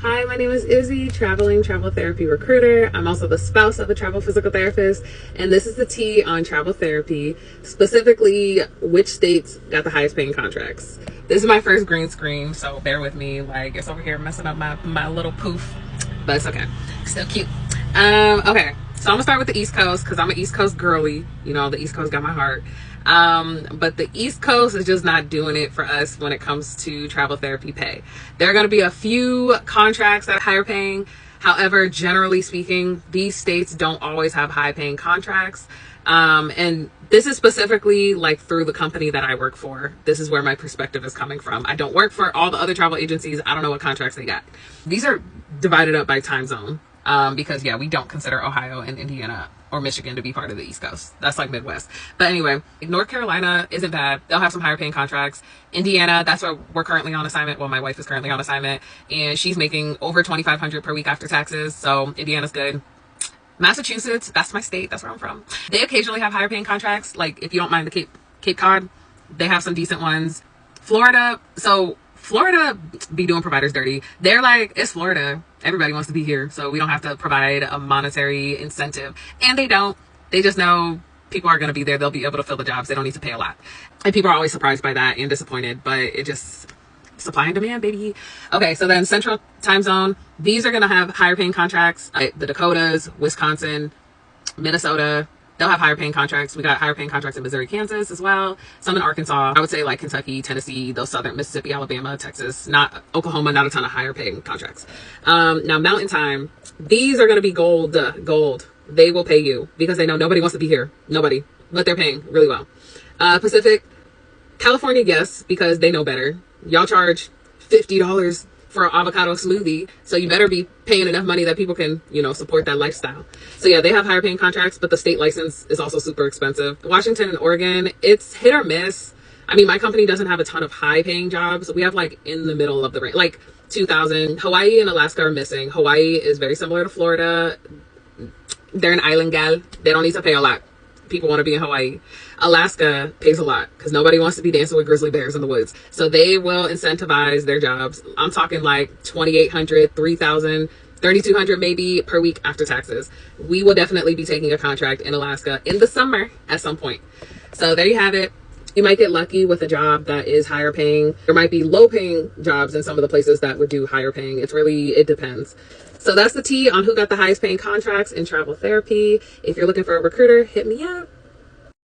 Hi, my name is Izzy, traveling travel therapy recruiter. I'm also the spouse of a travel physical therapist, and this is the tea on travel therapy, specifically which states got the highest paying contracts. This is my first green screen, so bear with me. Like, it's over here messing up my little poof, but it's okay. Still cute. Okay, so I'm gonna start with the East Coast because I'm an East Coast girly. You know, the East Coast got my heart. But the East Coast is just not doing it for us when it comes to travel therapy pay. There are going to be a few contracts that are higher paying. However, generally speaking, these states don't always have high paying contracts. And this is specifically like through the company that I work for. This is where my perspective is coming from. I don't work for all the other travel agencies. I don't know what contracts they got. These are divided up by time zone. Because yeah, we don't consider Ohio and Indiana or Michigan to be part of the East Coast. That's like Midwest. But anyway, North Carolina isn't bad. They'll have some higher paying contracts. Indiana, that's where we're currently on assignment. Well, my wife is currently on assignment and she's making over $2,500 per week after taxes. So Indiana's good. Massachusetts, that's my state. That's where I'm from. They occasionally have higher paying Contracts. Like if you don't mind the Cape Cod, they have some decent ones. Florida be doing providers dirty. They're like, it's Florida. Everybody wants to be here, so we don't have to provide a monetary incentive. And they don't. They just know people are going to be there. They'll be able to fill the jobs. They don't need to pay a lot. And people are always surprised by that and disappointed, but it just supply and demand, baby. Okay, so then Central Time Zone. These are going to have higher paying contracts. The Dakotas, Wisconsin, Minnesota. They'll have higher paying contracts. We got higher paying contracts in Missouri, Kansas as well. Some in Arkansas. I would say like Kentucky, Tennessee, those southern Mississippi, Alabama, Texas, not Oklahoma, not a ton of higher paying contracts. Now Mountain Time, these are going to be gold. They will pay you because they know nobody wants to be here. Nobody, but they're paying really well. Pacific, California, yes, because they know better. Y'all charge $50 for an avocado smoothie, so you better be paying enough money that people can, you know, support that lifestyle. So yeah, they have higher paying contracts, but the state license is also super expensive. Washington and Oregon, it's hit or miss. I mean, my company doesn't have a ton of high paying jobs. We have like in the middle of the range, like 2,000. Hawaii and Alaska are missing. Hawaii is very similar to Florida. They're an island gal. They don't need to pay a lot. People want to be in Hawaii. Alaska pays a lot because nobody wants to be dancing with grizzly bears in the woods. So they will incentivize their jobs. I'm talking like $2,800, $3,000, $3,200 maybe per week after taxes. We will definitely be taking a contract in Alaska in the summer at some point. So there you have it. You might get lucky with a job that is higher paying. There might be low paying jobs in some of the places that would do higher paying. It depends. So that's the tea on who got the highest paying contracts in travel therapy. If you're looking for a recruiter, hit me up.